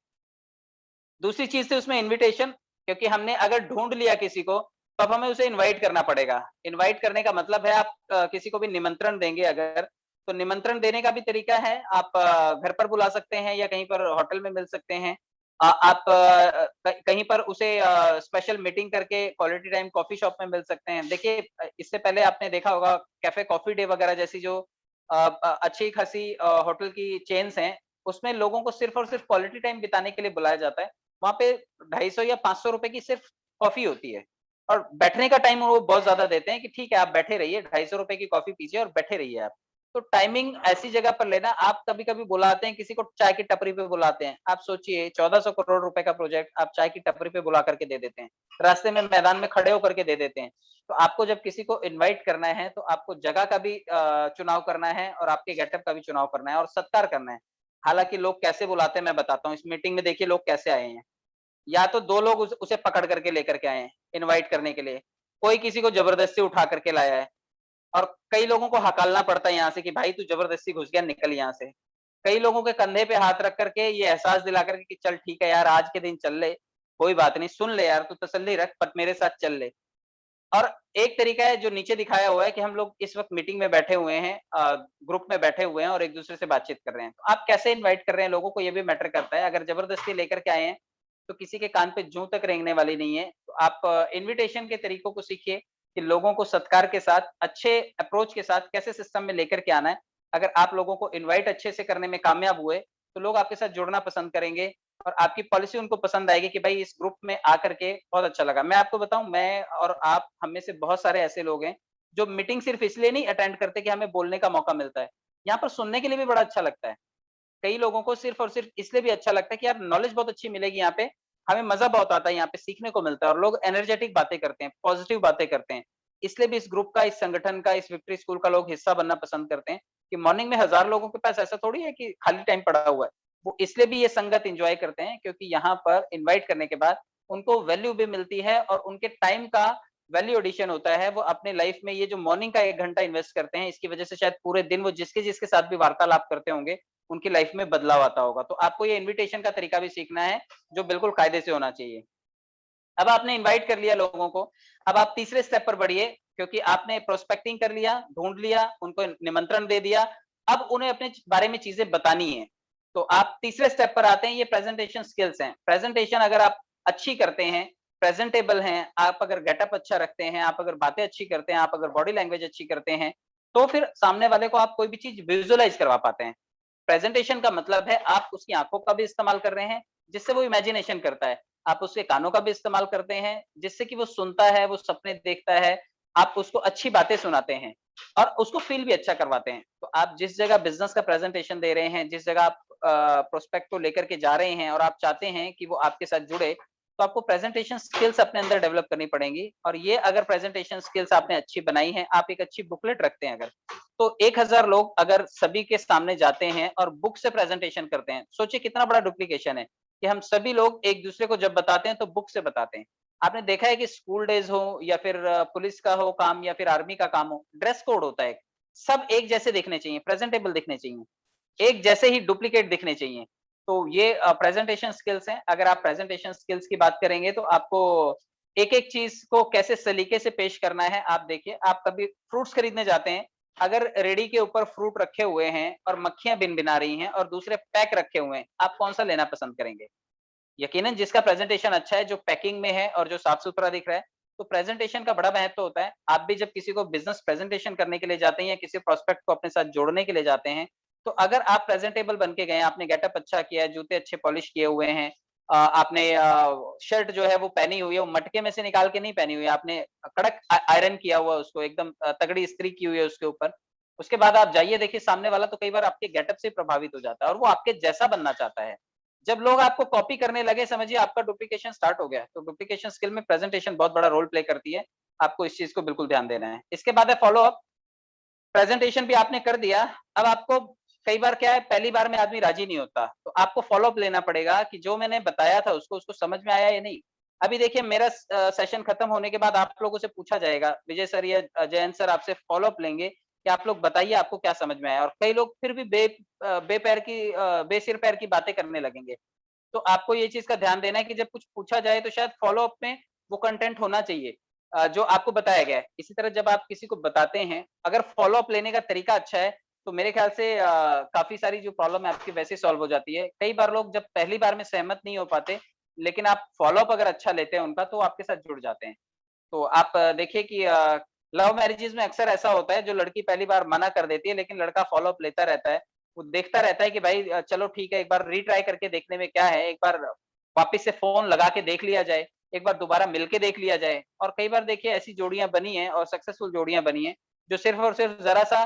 दूसरी चीज़ थी उसमें इन्विटेशन, क्योंकि हमने अगर ढूँढ लिया किसी को, तो अब हमें उसे इनवाइट करना पड़ेगा। इनवाइट करने का मतलब है आप किसी को भी निमंत्रण देंगे अगर, तो निमंत्रण देने का भी तरीका है, आप घर पर बुला सकते हैं या कहीं पर होटल में मिल सकते हैं। आप कहीं पर उसे स्पेशल मीटिंग करके क्वालिटी टाइम कॉफ़ी शॉप में मिल सकते हैं। देखिए इससे पहले आपने देखा होगा कैफ़े कॉफ़ी डे वगैरह जैसी जो अच्छी खासी होटल की चेन्स हैं, उसमें लोगों को सिर्फ़ और सिर्फ़ क्वालिटी टाइम बिताने के लिए बुलाया जाता है। वहाँ पे 250 या ₹500 की सिर्फ कॉफ़ी होती है और बैठने का टाइम वो बहुत ज़्यादा देते हैं कि ठीक है, आप बैठे रहिए, ₹250 की कॉफ़ी पीजिए और बैठे रहिए आप। तो टाइमिंग ऐसी जगह पर लेना, आप कभी-कभी बुलाते हैं किसी को चाय की टपरी पे बुलाते हैं। आप सोचिए 1400 करोड़ रुपए का प्रोजेक्ट आप चाय की टपरी पे बुला करके दे देते हैं। रास्ते में मैदान में खड़े होकर के दे देते हैं। तो आपको जब किसी को इनवाइट करना है, तो आपको जगह का भी चुनाव करना है और आपके गेटअप का भी चुनाव करना है और सत्कार करना है। हालाँकि लोग कैसे बुलाते हैं मैं बताता हूँ। इस मीटिंग में देखिए लोग कैसे आए हैं। या तो 2 लोग उसे पकड़ करके लेकर के आए हैं, इनवाइट करने के लिए। कोई किसी को ज़बरदस्ती उठा करके लाया है और कई लोगों को हकालना पड़ता है यहाँ से कि भाई तू ज़बरदस्ती घुस गया, निकल यहाँ से। कई लोगों के कंधे पे हाथ रख कर के ये एहसास दिला कर के कि चल ठीक है यार, आज के दिन चल ले, कोई बात नहीं, सुन ले यार, तू तसल्ली रख पर मेरे साथ चल ले। और एक तरीका है जो नीचे दिखाया हुआ है कि हम लोग इस वक़्त मीटिंग में बैठे हुए हैं, ग्रुप में बैठे हुए हैं और एक-दूसरे से बातचीत कर रहे हैं। तो आप कैसे इनवाइट कर रहे हैं लोगों को, ये भी मैटर करता है। अगर ज़बरदस्ती लेकर के आए हैं, तो किसी के कान पे जूँ तक रेंगने वाली नहीं है। तो आप इन्विटेशन के तरीकों को सीखिए कि लोगों को सत्कार के साथ, अच्छे अप्रोच के साथ कैसे सिस्टम में लेकर के आना है। अगर आप लोगों को इनवाइट अच्छे से करने में कामयाब हुए, तो लोग आपके साथ जुड़ना पसंद करेंगे और आपकी पॉलिसी उनको पसंद आएगी कि भाई इस ग्रुप में आकर के बहुत अच्छा लगा। मैं आपको बताऊँ, मैं और आप, हम में से बहुत सारे ऐसे लोग हैं, जो मीटिंग सिर्फ़ इसलिए नहीं अटेंड करते कि हमें बोलने का मौका मिलता है। यहाँ पर सुनने के लिए भी बड़ा अच्छा लगता है। कई लोगों को सिर्फ़ और सिर्फ़ इसलिए भी अच्छा लगता है कि यार नॉलेज बहुत अच्छी मिलेगी यहाँ पे, हमें मज़ा बहुत आता है यहाँ पे, सीखने को मिलता है और लोग एनर्जेटिक बातें करते हैं, पॉज़िटिव बातें करते हैं। इसलिए भी इस ग्रुप का, इस संगठन का, इस विक्ट्री स्कूल का लोग हिस्सा बनना पसंद करते हैं कि मॉर्निंग में हज़ार लोगों के पास ऐसा थोड़ी है कि खाली टाइम पड़ा हुआ है। वो इसलिए भी ये संगत एन्जॉय करते हैं क्योंकि यहाँ पर इनवाइट करने के बाद उनको वैल्यू भी मिलती है और उनके टाइम का वैल्यू एडिशन होता है वो अपने लाइफ में ये जो मॉर्निंग का 1 घंटा इन्वेस्ट करते हैं, इसकी वजह से शायद पूरे दिन वो जिसके साथ भी वार्तालाप करते होंगे, उनकी लाइफ में बदलाव आता होगा। तो आपको ये इन्विटेशन का तरीका भी सीखना है, जो बिल्कुल कायदे से होना चाहिए। अब आपने इनवाइट कर लिया लोगों को, अब आप तीसरे स्टेप पर बढ़िए, क्योंकि आपने प्रोस्पेक्टिंग कर लिया, ढूँढ लिया, उनको निमंत्रण दे दिया, अब उन्हें अपने बारे में चीज़ें बतानी है। तो आप तीसरे स्टेप पर आते हैं, ये प्रेजेंटेशन स्किल्स हैं। प्रेजेंटेशन अगर आप अच्छी करते हैं, प्रेजेंटेबल हैं, आप अगर गेटअप अच्छा रखते हैं, आप अगर बातें अच्छी करते हैं, आप अगर बॉडी लैंग्वेज अच्छी करते हैं, तो फिर सामने वाले को आप कोई भी चीज़ विजुअलाइज़ करवा पाते हैं। प्रेजेंटेशन का मतलब है आप उसकी आँखों का भी इस्तेमाल कर रहे हैं, जिससे वो इमेजिनेशन करता है। आप उसके कानों का भी इस्तेमाल करते हैं, जिससे कि वो सुनता है, वो सपने देखता है, आप उसको अच्छी बातें सुनाते हैं और उसको फ़ील भी अच्छा करवाते हैं। तो आप जिस जगह बिज़नेस का प्रेज़ेंटेशन दे रहे हैं, जिस जगह आप प्रोस्पेक्ट को लेकर के जा रहे हैं और आप चाहते हैं कि वो आपके साथ जुड़े, तो आपको प्रेज़ेंटेशन स्किल्स अपने अंदर डेवलप करनी पड़ेंगी और ये अगर प्रेज़ेंटेशन स्किल्स आपने अच्छी बनाई है, आप एक अच्छी बुकलेट रखते हैं अगर, तो 1000 लोग अगर सभी के सामने जाते हैं और बुक से प्रेज़ेंटेशन करते हैं, सोचिए कितना बड़ा डुप्लीकेशन है। कि हम सभी लोग एक-दूसरे को जब बताते हैं तो बुक से बताते हैं। आपने देखा है कि स्कूल डेज़ हो या फिर पुलिस का हो काम या फिर आर्मी का काम हो, ड्रेस कोड होता है। सब एक जैसे दिखने चाहिए, प्रेजेंटेबल दिखने चाहिए। एक जैसे ही डुप्लीकेट दिखने चाहिए। तो ये प्रेजेंटेशन स्किल्स हैं। अगर आप प्रेजेंटेशन स्किल्स की बात करेंगे तो आपको एक-एक चीज़ को कैसे सलीके से पेश करना है, आप देखिए, आप कभी फ्रूट्स खरीदने जाते हैं, अगर रेडी के ऊपर फ्रूट रखे हुए हैं और मक्खियाँ भिनभिना रही हैं और दूसरे पैक रखे हुए हैं, आप कौन-सा लेना पसंद करेंगे? यकीनन जिसका प्रेजेंटेशन अच्छा है, जो पैकिंग में है और जो साफ-सुथरा दिख रहा है, तो प्रेजेंटेशन का बड़ा महत्व होता है। आप भी जब किसी को बिज़नेस प्रेजेंटेशन करने के लिए जाते हैं या किसी प्रोस्पेक्ट को अपने साथ जोड़ने के लिए जाते हैं, तो अगर आप प्रेजेंटेबल बन के गए, आपने गेटअप अच्छा किया है, जूते अच्छे पॉलिश किए हुए हैं, आपने शर्ट जो है वो पहनी हुई है, वो मटके में से निकाल के नहीं पहनी हुई है, आपने कड़क आयरन किया हुआ है उसको, एकदम तगड़ी इस्त्री की हुई है उसके ऊपर। उसके बाद आप जाइए, देखिए सामने वाला तो कई बार आपके गेटअप से प्रभावित हो जाता है और वो आपके जैसा बनना चाहता है। जब लोग आपको कॉपी करने लगे, समझिए आपका डुप्लीकेशन स्टार्ट हो गया है। तो डुप्लीकेशन स्किल में प्रेजेंटेशन बहुत बड़ा रोल प्ले करती है। आपको इस चीज़ को बिल्कुल ध्यान देना है। इसके बाद है फ़ॉलो अप। प्रेजेंटेशन भी आपने कर दिया, अब आपको कई बार क्या है, पहली बार में आदमी राज़ी नहीं होता, तो आपको फ़ॉलो अप लेना पड़ेगा कि जो मैंने बताया था उसको समझ में आया या नहीं। अभी देखिए मेरा सेशन खत्म होने के बाद आप लोगों से पूछा जाएगा, विजय सर या जयंत सर आपसे फ़ॉलो अप लेंगे कि आप लोग बताइए आपको क्या समझ में आया, और कई लोग फिर भी बेसिर पैर की बातें करने लगेंगे। तो आपको ये चीज़ का ध्यान देना है कि जब कुछ पूछा जाए तो शायद फ़ॉलो अप में वो कंटेंट होना चाहिए जो आपको बताया गया है। इसी तरह जब आप किसी को बताते हैं, अगर फ़ॉलो अप लेने का तरीका अच्छा है, तो मेरे ख़्याल से काफ़ी सारी जो प्रॉब्लम है आपकी वैसे ही सॉल्व हो जाती है। कई बार लोग जब पहली बार में सहमत नहीं हो पाते, लेकिन आप फ़ॉलो अप अगर अच्छा लेते हैं उनका, तो वो आपके साथ जुड़ जाते हैं। तो आप देखिए कि लव मैरिजेज़ में अक्सर ऐसा होता है, जो लड़की पहली बार मना कर देती है, लेकिन लड़का फ़ॉलो अप लेता रहता है। वो देखता रहता है कि भाई चलो ठीक है, एक बार रीट्राई करके देखने में क्या है, एक बार वापस से फ़ोन लगा के देख लिया जाए, एक बार दोबारा मिल के देख लिया जाए। और कई बार देखिए ऐसी जोड़ियाँ बनी हैं और सक्सेसफुल जोड़ियाँ बनी हैं, जो सिर्फ़ और सिर्फ़ ज़रा-सा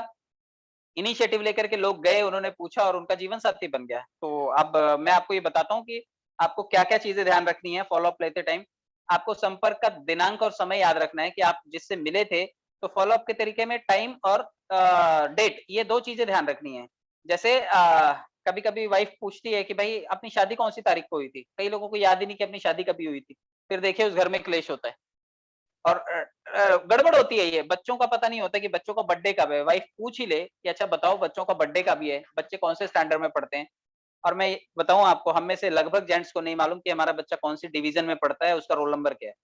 इनिशिएटिव लेकर के लोग गए, उन्होंने पूछा और उनका जीवन साथी बन गया। तो अब मैं आपको ये बताता हूँ कि आपको क्या-क्या चीज़ें ध्यान रखनी है फ़ॉलो अप लेते टाइम। आपको संपर्क का दिनांक और समय याद रखना है कि आप जिससे मिले थे, तो फ़ॉलो अप के तरीके में टाइम और डेट, ये 2 चीज़ें ध्यान रखनी है। जैसे कभी-कभी वाइफ़ पूछती है कि भई अपनी शादी कौन-सी तारीख को हुई थी? कई लोगों को याद ही नहीं कि अपनी शादी कभी हुई थी। फिर देखिए उस घर में क्लेश होता है। और गड़बड़ होती है ये, बच्चों का पता नहीं होता कि बच्चों का बर्थडे कब है। वाइफ पूछ ही ले कि अच्छा बताओ बच्चों का बर्थडे कब है? बच्चे कौन से स्टैंडर्ड में पढ़ते हैं? और मैं बताऊँ आपको, हम में से लगभग जेंट्स को नहीं मालूम कि हमारा बच्चा कौन-सी डिवीज़न में पढ़ता है, उसका रोल नंबर क्या है।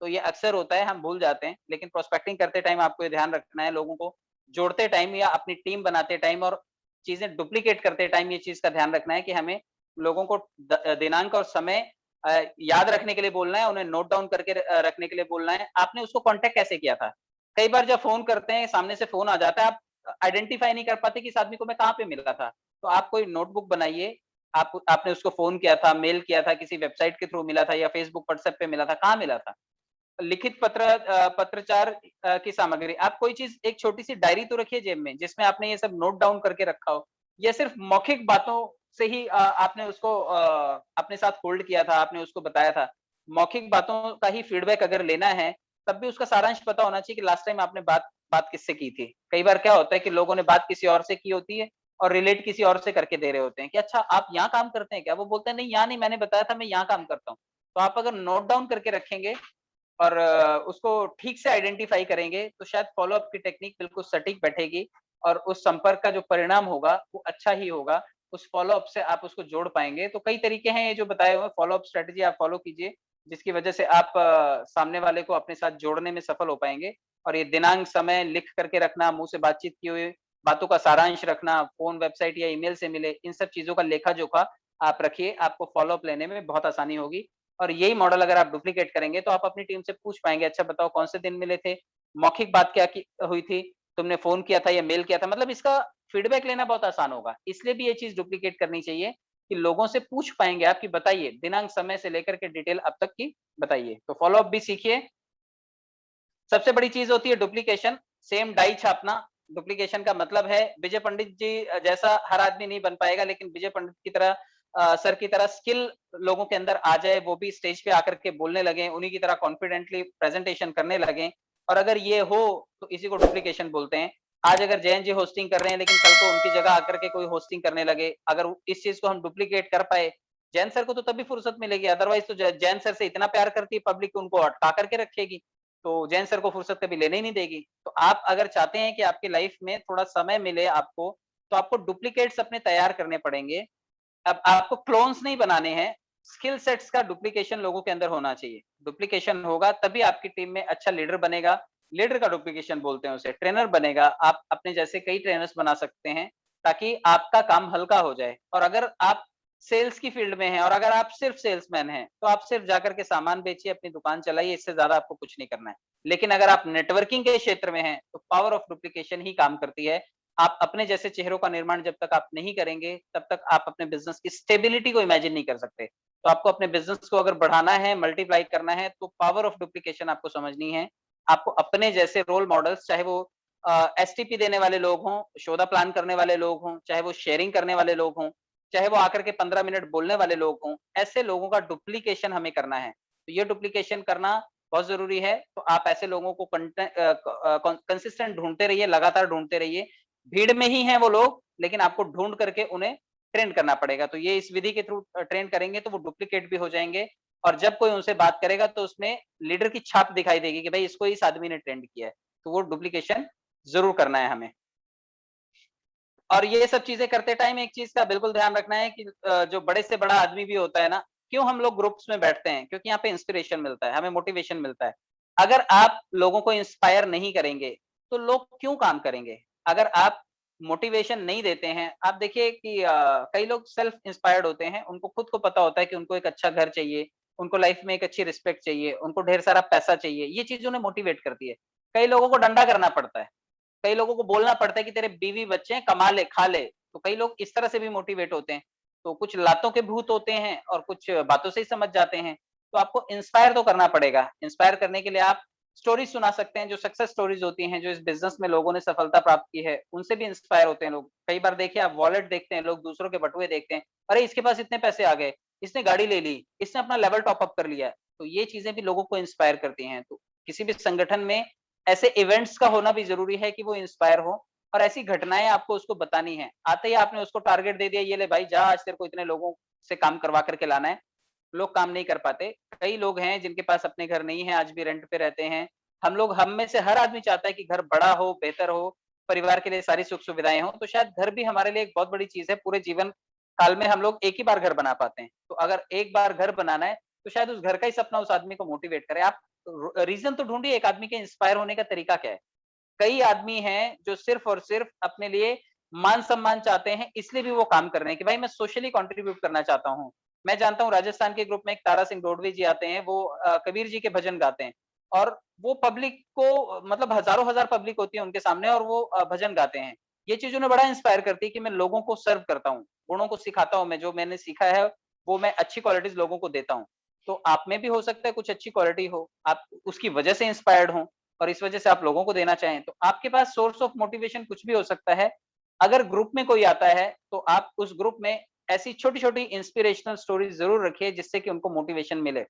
तो ये अक्सर होता है, हम भूल जाते हैं, लेकिन प्रोस्पेक्टिंग करते टाइम आपको ये ध्यान रखना है, लोगों को जोड़ते टाइम या अपनी टीम बनाते टाइम और चीज़ें डुप्लीकेट करते टाइम ये चीज़ का ध्यान रखना है कि हमें लोगों को दिनांक और समय याद रखने के लिए बोलना है, उन्हें नोट डाउन करके रखने के लिए बोलना है। आपने उसको कॉन्टैक्ट कैसे किया था? कई बार जब फ़ोन करते हैं, सामने से फ़ोन आ जाता है, आप आइडेंटिफ़ाई नहीं कर पाते कि इस आदमी को मैं कहाँ पे मिला था। तो आप कोई नोटबुक बनाइए, आपने उसको फ़ोन किया था, मेल किया था, किसी वेबसाइट के थ्रू मिला था या फ़ेसबुक, व्हाट्सएप पे मिला था, कहाँ मिला था? लिखित पत्राचार की सामग्री, आप कोई चीज़, एक छोटी-सी डायरी तो रखिए जेब में, जिसमें आपने ये सब नोट डाउन करके रखा हो। या सिर्फ़ मौखिक बातों से ही आपने उसको अपने साथ होल्ड किया था, आपने उसको बताया था। मौखिक बातों का ही फीडबैक अगर लेना है, तब भी उसका सारांश पता होना चाहिए कि लास्ट टाइम आपने बात बात किससे की थी। कई बार क्या होता है कि लोगों ने बात किसी और से की होती है और रिलेट किसी और से करके दे रहे होते हैं कि अच्छा आप यहाँ काम करते हैं क्या? वो बोलते हैं नहीं यहाँ नहीं, मैंने बताया था मैं यहाँ काम करता हूँ। तो आप अगर नोट डाउन करके रखेंगे, और उसको ठीक से आइडेंटिफाई करेंगे तो शायद फॉलो अप की टेक्निक बिल्कुल सटीक बैठेगी और उस संपर्क का जो परिणाम होगा वो अच्छा ही होगा। उस फॉलो अप से आप उसको जोड़ पाएँगे। तो कई तरीके हैं ये जो बताए हुए, फॉलो अप स्ट्रैटेजी आप फॉलो कीजिए, जिसकी वजह से आप सामने वाले को अपने साथ जोड़ने में सफल हो पाएँगे। और ये दिनांक, समय लिख करके रखना, मुँह से बातचीत की हुई बातों का सारांश रखना, फ़ोन, वेबसाइट या ईमेल से मिले, इन सब चीज़ों का लेखा-जोखा आप रखिए, आपको फ़ॉलो अप लेने में बहुत आसानी होगी। और यही मॉडल अगर आप डुप्लीकेट करेंगे तो आप अपनी टीम से पूछ पाएँगे, अच्छा बताओ कौन से दिन मिले थे? मौखिक बात क्या की हुई थी? तुमने फ़ोन किया था या मेल किया था? मतलब इसका फीडबैक लेना बहुत आसान होगा। इसलिए भी ये चीज़ डुप्लीकेट करनी चाहिए कि लोगों से पूछ पाएँगे आप कि बताइए, दिनांक, समय से लेकर के डिटेल अब तक की बताइए। तो फ़ॉलो अप भी सीखिए। सबसे बड़ी चीज़ होती है डुप्लीकेशन, सेम डाई छापना। डुप्लीकेशन का मतलब है विजय पंडित जी जैसा हर आदमी नहीं बन पाएगा, लेकिन विजय पंडित की तरह सर की तरह स्किल लोगों के अंदर आ जाए, वो भी स्टेज पे आकर के बोलने लगे, उन्हीं की तरह कॉन्फिडेंटली प्रेजेंटेशन करने लगे। और अगर ये हो तो इसी को डुप्लीकेशन बोलते हैं। आज अगर जयंत जी होस्टिंग कर रहे हैं, लेकिन कल को उनकी जगह आकर के कोई होस्टिंग करने लगे, अगर इस चीज़ को हम डुप्लीकेट कर पाए, जयंत सर को तो तभी फुर्सत मिलेगी, अदरवाइज़ तो जयंत सर से इतना प्यार करती है पब्लिक, उनको अटका करके रखेगी। तो जैन सर को फुर्सत कभी लेने ही नहीं देगी। तो आप अगर चाहते हैं कि आपकी लाइफ में थोड़ा समय मिले आपको, तो आपको डुप्लीकेट्स अपने तैयार करने पड़ेंगे। अब आपको क्लोन्स नहीं बनाने हैं, स्किल सेट्स का डुप्लीकेशन लोगों के अंदर होना चाहिए। डुप्लीकेशन होगा तभी आपकी टीम में अच्छा लीडर बनेगा। लीडर का डुप्लीकेशन बोलते हैं उसे, ट्रेनर बनेगा। आप अपने जैसे कई ट्रेनर्स बना सकते हैं, ताकि आपका काम हल्का हो जाए। और अगर आप सेल्स की फील्ड में हैं और अगर आप सिर्फ सेल्समैन हैं, तो आप सिर्फ जाकर के सामान बेचिए, अपनी दुकान चलाइए, इससे ज़्यादा आपको कुछ नहीं करना है। लेकिन अगर आप नेटवर्किंग के क्षेत्र में हैं, तो पावर ऑफ डुप्लीकेशन ही काम करती है। आप अपने जैसे चेहरों का निर्माण जब तक आप नहीं करेंगे, तब तक आप अपने बिज़नेस की स्टेबिलिटी को इमेजिन नहीं कर सकते। तो आपको अपने बिज़नेस को अगर बढ़ाना है, मल्टीप्लाई करना है, तो पावर ऑफ डुप्लीकेशन आपको समझनी है। आपको अपने जैसे रोल मॉडल्स, चाहे वो एसटीपी देने वाले लोग हों, शोधा प्लान करने वाले लोग हों, चाहे वो शेयरिंग करने वाले लोग हों, चाहे वो आकर के 15 मिनट बोलने वाले लोग हों, ऐसे लोगों का डुप्लीकेशन हमें करना है। तो ये डुप्लीकेशन करना बहुत ज़रूरी है। तो आप ऐसे लोगों को कंसिस्टेंट ढूँढते रहिए, लगातार ढूँढते रहिए। भीड़ में ही हैं वो लोग, लेकिन आपको ढूँढ करके उन्हें ट्रेन करना पड़ेगा। तो ये इस विधि के थ्रू ट्रेन करेंगे तो वो डुप्लीकेट भी हो जाएँगे। और जब कोई उनसे बात करेगा तो उसमें लीडर की छाप दिखाई देगी कि भाई इसको इस आदमी ने ट्रेंड किया है। तो वो डुप्लीकेशन ज़रूर करना है हमें। और ये सब चीज़ें करते टाइम एक चीज़ का बिल्कुल ध्यान रखना है कि जो बड़े से बड़ा आदमी भी होता है ना, क्यों हम लोग ग्रुप्स में बैठते हैं? क्योंकि यहाँ पे इंस्पिरेशन मिलता है, हमें मोटिवेशन मिलता है। अगर आप लोगों को इंस्पायर नहीं करेंगे, तो लोग क्यों काम करेंगे? अगर आप मोटिवेशन नहीं देते हैं, आप देखिए कि कई लोग सेल्फ इंस्पायर्ड होते हैं, उनको खुद को पता होता है कि उनको एक अच्छा घर चाहिए, उनको लाइफ में एक अच्छी रिस्पेक्ट चाहिए, उनको ढेर सारा पैसा चाहिए, ये चीज़ उन्हें मोटिवेट करती है। कई लोगों को डंडा करना पड़ता है। कई लोगों को बोलना पड़ता है कि तेरे बीवी बच्चे हैं, कमा ले, खा ले। तो कई लोग इस तरह से भी मोटिवेट होते हैं। तो कुछ लातों के भूत होते हैं और कुछ बातों से ही समझ जाते हैं। तो आपको इंस्पायर तो करना पड़ेगा। इंस्पायर करने के लिए आप स्टोरीज़ सुना सकते हैं, जो सक्सेस स्टोरीज़ होती हैं, जो इस बिज़नेस में लोगों ने सफलता प्राप्त की है, उनसे भी इंस्पायर होते हैं लोग। कई बार देखिए आप वॉलेट देखते हैं, लोग दूसरों के बटुए देखते हैं, अरे! इसके पास इतने पैसे आ गए, इसने गाड़ी ले ली, इसने अपना लेवल टॉप अप कर लिया। तो ये चीज़ें भी लोगों को इंस्पायर करती हैं। तो किसी भी संगठन में ऐसे इवेंट्स का होना भी ज़रूरी है कि वो इंस्पायर हो और ऐसी घटनाएँ आपको उसको बतानी है। आते ही आपने उसको टारगेट दे दिया, ये ले भाई जा, आज तेरे को इतने लोगों से काम करवा कर के लाना है। लोग काम नहीं कर पाते। कई लोग हैं जिनके पास अपने घर नहीं है, आज भी रेंट पे रहते हैं। हम में से हर आदमी चाहता है कि घर बड़ा हो, बेहतर हो, परिवार के लिए सारी सुख-सुविधाएँ हों, तो शायद घर भी हमारे लिए एक बहुत बड़ी चीज़ है। पूरे जीवन काल में हम लोग एक ही बार घर बना पाते हैं। तो अगर एक बार घर बनाना है, तो शायद उस घर का ही सपना उस आदमी को मोटिवेट करे। आप रीज़न तो ढूँढिए एक आदमी के इंस्पायर होने का तरीका क्या है? कई आदमी हैं जो सिर्फ़ और सिर्फ़ अपने लिए मान-सम्मान चाहते हैं, इसलिए भी वो काम कर रहे हैं कि भाई मैं सोशली कंट्रीब्यूट करना चाहता हूँ। मैं जानता हूँ राजस्थान के ग्रुप में एक तारा सिंह रोडवी जी आते हैं, वो कबीर जी के भजन गाते हैं और वो पब्लिक को मतलब हज़ारों हज़ार पब्लिक होती है उनके सामने और वो भजन गाते हैं। ये चीज़ उन्हें बड़ा इंस्पायर करती है कि मैं लोगों को सर्व करता हूँ, गुणों को सिखाता हूँ, मैं जो मैंने सीखा है, वो मैं अच्छी क्वालिटीज़ लोगों को देता हूँ। तो आप में भी हो सकता है कुछ अच्छी क्वालिटी हो, आप उसकी वजह से इंस्पायर्ड हों। और इस वजह से आप लोगों को देना चाहें, तो आपके पास सोर्स ऑफ मोटिवेशन कुछ भी हो सकता है। अगर ग्रुप में कोई आता है, तो आप उस ग्रुप में ऐसी छोटी-छोटी इंस्पिरेशनल स्टोरीज़ ज़रूर रखिए जिससे कि उनको मोटिवेशन मिले।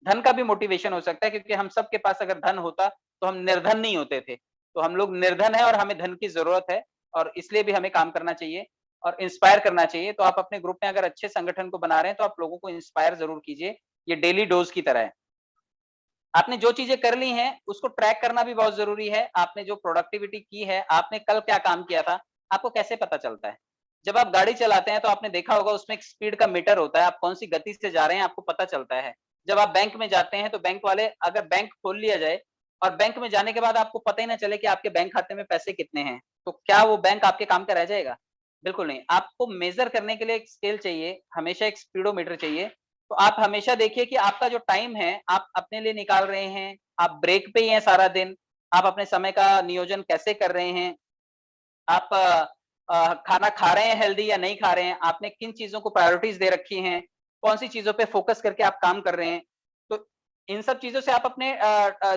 धन का भी मोटिवेशन हो सकता है क्योंकि हम सबके पास अगर धन होता, तो हम निर्धन नहीं होते थे। तो हम लोग निर्धन हैं और हमें धन की ज़रूरत है और इसलिए भी हमें काम करना चाहिए और इंस्पायर करना चाहिए। तो आप अपने ग्रुप में अगर अच्छे संगठन को बना रहे हैं, तो आप लोगों को इंस्पायर ज़रूर कीजिए। ये डेली डोज़ की तरह है। आपने जो चीजें कर ली हैं उसको ट्रैक करना भी बहुत जरूरी है। आपने जो प्रोडक्टिविटी की है, आपने कल क्या काम किया था, आपको कैसे पता चलता है? जब आप गाड़ी चलाते हैं तो आपने देखा होगा उसमें एक स्पीड का मीटर होता है, आप कौन सी गति से जा रहे हैं आपको पता चलता है। जब आप बैंक में जाते हैं तो बैंक वाले, अगर बैंक खोल लिया जाए और बैंक में जाने के बाद आपको पता ही ना चले कि आपके बैंक खाते में पैसे कितने हैं, तो क्या वो बैंक आपके काम का रह जाएगा? बिल्कुल नहीं। आपको मेजर करने के लिए एक स्केल चाहिए, हमेशा एक स्पीडोमीटर चाहिए। तो आप हमेशा देखिए कि आपका जो टाइम है, आप अपने लिए निकाल रहे हैं, आप ब्रेक पे ही हैं सारा दिन, आप अपने समय का नियोजन कैसे कर रहे हैं, आप खाना खा रहे हैं हेल्दी या नहीं खा रहे हैं, आपने किन चीज़ों को प्रायोरिटीज़ दे रखी हैं, कौन-सी चीज़ों पे फ़ोकस करके आप काम कर रहे हैं। तो इन सब चीज़ों से आप अपने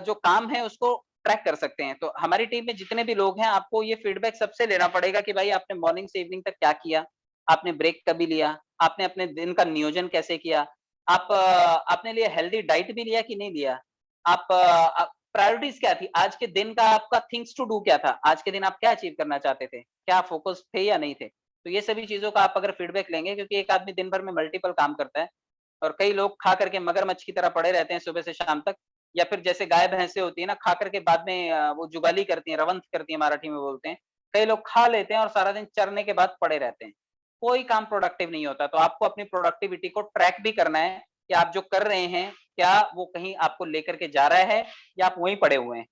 जो काम है उसको ट्रैक कर सकते हैं। तो हमारी टीम में जितने भी लोग हैं, आपको ये फीडबैक सबसे लेना पड़ेगा कि भाई आपने मॉर्निंग से इवनिंग तक क्या किया? आपने ब्रेक कभी लिया? आपने अपने दिन का नियोजन कैसे किया? आप अपने लिए हेल्दी डाइट भी लिया कि नहीं लिया? आप प्रायोरिटीज़ क्या थी? आज के दिन का आपका थिंग्स टू डू क्या था? आज के दिन आप क्या अचीव करना चाहते थे? क्या फ़ोकस थे या नहीं थे? तो ये सभी चीज़ों का आप अगर फीडबैक लेंगे, क्योंकि एक आदमी दिन भर में मल्टीपल काम करता है और कई लोग खा करके मगरमच्छ की तरह पड़े रहते हैं सुबह से शाम तक, या फिर जैसे गाय भैंसें होती है ना, खा करके बाद में वो जुगाली करती हैं, रवंथ करती हैं मराठी में बोलते हैं। कई लोग खा लेते हैं और सारा दिन चरने के बाद पड़े रहते हैं। कोई काम प्रोडक्टिव नहीं होता, तो आपको अपनी प्रोडक्टिविटी को ट्रैक भी करना है कि आप जो कर रहे हैं, क्या वो कहीं आपको लेकर के जा रहा है या आप वहीं पड़े हुए हैं?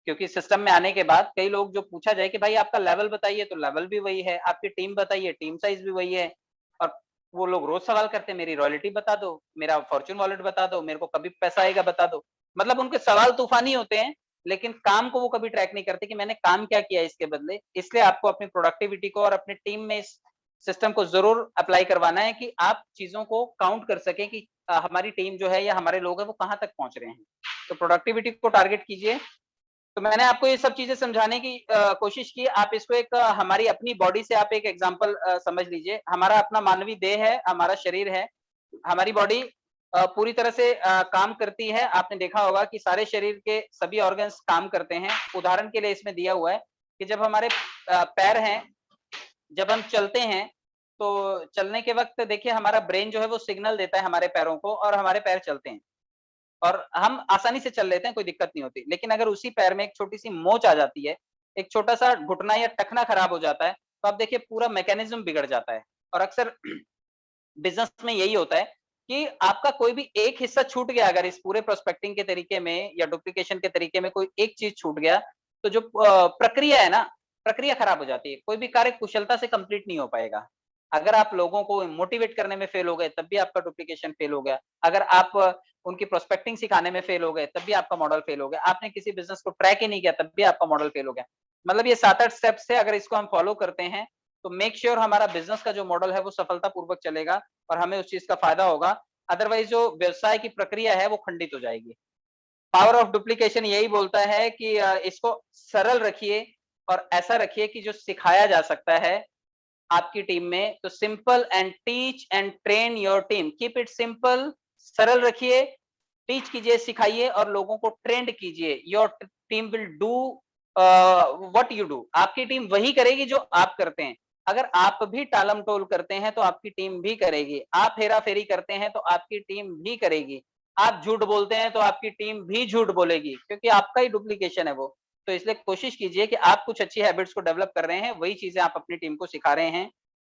क्योंकि सिस्टम में आने के बाद कई लोग, जो पूछा जाए कि भाई आपका लेवल बताइए, तो लेवल भी वही है, आपकी टीम बताइए, टीम साइज़ भी वही है। और वो लोग रोज़ सवाल करते हैं, मेरी रॉयल्टी बता दो, मेरा फॉर्च्यून वॉलेट बता दो, मेरे को कभी पैसा आएगा बता दो। मतलब उनके सवाल तूफ़ानी होते हैं, लेकिन काम को वो कभी ट्रैक नहीं करते कि मैंने काम क्या किया इसके बदले। इसलिए आपको अपनी प्रोडक्टिविटी को और अपनी टीम में इस सिस्टम को ज़रूर अप्लाई करवाना है कि आप चीज़ों को काउंट कर सकें कि हमारी टीम जो है या हमारे लोग हैं वो कहाँ तक पहुँच रहे हैं। तो प्रोडक्टिविटी को टारगेट कीजिए। तो मैंने आपको ये सब चीज़ें समझाने की कोशिश की। आप इसको एक हमारी अपनी बॉडी से आप एक एग्ज़ाम्पल समझ लीजिए। हमारा अपना मानवीय देह है, हमारा शरीर है। हमारी बॉडी पूरी तरह से काम करती है। आपने देखा होगा कि सारे शरीर के सभी ऑर्गन्स काम करते हैं। उदाहरण के लिए इसमें दिया हुआ है कि जब हमारे पैर हैं, जब हम चलते हैं, तो चलने के वक़्त देखिए हमारा ब्रेन जो है वो सिग्नल देता है हमारे पैरों को और हमारे पैर चलते हैं। और हम आसानी से चल लेते हैं, कोई दिक्कत नहीं होती। लेकिन अगर उसी पैर में एक छोटी-सी मोच आ जाती है, एक छोटा-सा घुटना या टखना खराब हो जाता है, तो आप देखिए पूरा मैकेनिज़्म बिगड़ जाता है। और अक्सर बिज़नेस में यही होता है कि आपका कोई भी एक हिस्सा छूट गया, अगर इस पूरे प्रोस्पेक्टिंग के तरीके में या डुप्लीकेशन के तरीके में कोई एक चीज़ छूट गया, तो जो प्रक्रिया है ना, प्रक्रिया खराब हो जाती है। कोई भी कार्य कुशलता से कंप्लीट नहीं हो पाएगा। अगर आप लोगों को मोटिवेट करने में फेल हो गए, तब भी आपका डुप्लीकेशन फेल हो गया। अगर आप उनकी प्रोस्पेक्टिंग सिखाने में फेल हो गए, तब भी आपका मॉडल फेल हो गया। आपने किसी बिज़नेस को ट्रैक ही नहीं किया, तब भी आपका मॉडल फेल हो गया। मतलब ये 7-8 स्टेप्स है, अगर इसको हम फॉलो करते हैं, तो मेक श्योर हमारा बिज़नेस का जो मॉडल है, वो सफलतापूर्वक चलेगा और हमें उस चीज़ का फ़ायदा होगा। अदरवाइज़ जो व्यवसाय की प्रक्रिया है, वो खंडित हो जाएगी। पावर ऑफ डुप्लीकेशन यही बोलता है कि इसको सरल रखिए और ऐसा रखिए कि जो सिखाया जा सकता है आपकी टीम में, तो simple and teach and train your team. Keep it simple, सरल रखिए, टीच कीजिए, सिखाइए और लोगों को ट्रेंड कीजिए। Your team will do what you do. आपकी टीम वही करेगी जो आप करते हैं। अगर आप भी टालम-टोल करते हैं तो आपकी टीम भी करेगी। आप हेरा-फेरी करते हैं तो आपकी टीम भी करेगी। आप झूठ बोलते हैं तो आपकी टीम भी झूठ बोलेगी, क्योंकि आपका ही डुप्लीकेशन है वो। तो इसलिए कोशिश कीजिए कि आप कुछ अच्छी हैबिट्स को डेवलप कर रहे हैं, वही चीज़ें आप अपनी टीम को सिखा रहे हैं।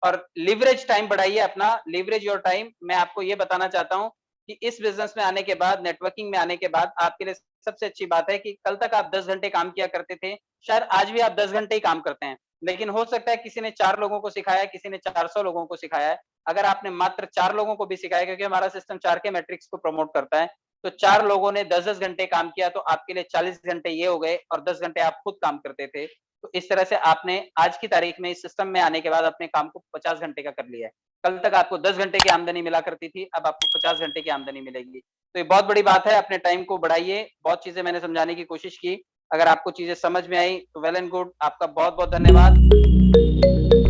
और लीवरेज टाइम बढ़ाइए अपना, लीवरेज योर टाइम। मैं आपको ये बताना चाहता हूँ कि इस बिज़नेस में आने के बाद, नेटवर्किंग में आने के बाद आपके लिए सबसे अच्छी बात है कि कल तक आप 10 घंटे काम किया करते थे, शायद आज भी आप 10 घंटे ही काम करते हैं। लेकिन हो सकता है किसी ने 4 लोगों को सिखाया है, किसी ने 400 लोगों को सिखाया है। अगर आपने मात्र 4 लोगों को भी सिखाया, क्योंकि हमारा सिस्टम 4 के मैट्रिक्स को प्रमोट करता है, तो 4 लोगों ने 10-10 घंटे काम किया, तो आपके लिए 40 घंटे ये हो गए और 10 घंटे आप खुद काम करते थे। तो इस तरह से आपने आज की तारीख में इस सिस्टम में आने के बाद अपने काम को 50 घंटे का कर लिया है। कल तक आपको 10 घंटे की आमदनी मिला करती थी, अब आपको 50 घंटे की आमदनी मिलेगी। तो ये बहुत बड़ी बात है, अपने टाइम को बढ़ाइए। बहुत चीज़ें मैंने समझाने की कोशिश की। अगर आपको चीज़ें समझ में आई तो वेल एंड गुड। आपका बहुत-बहुत धन्यवाद।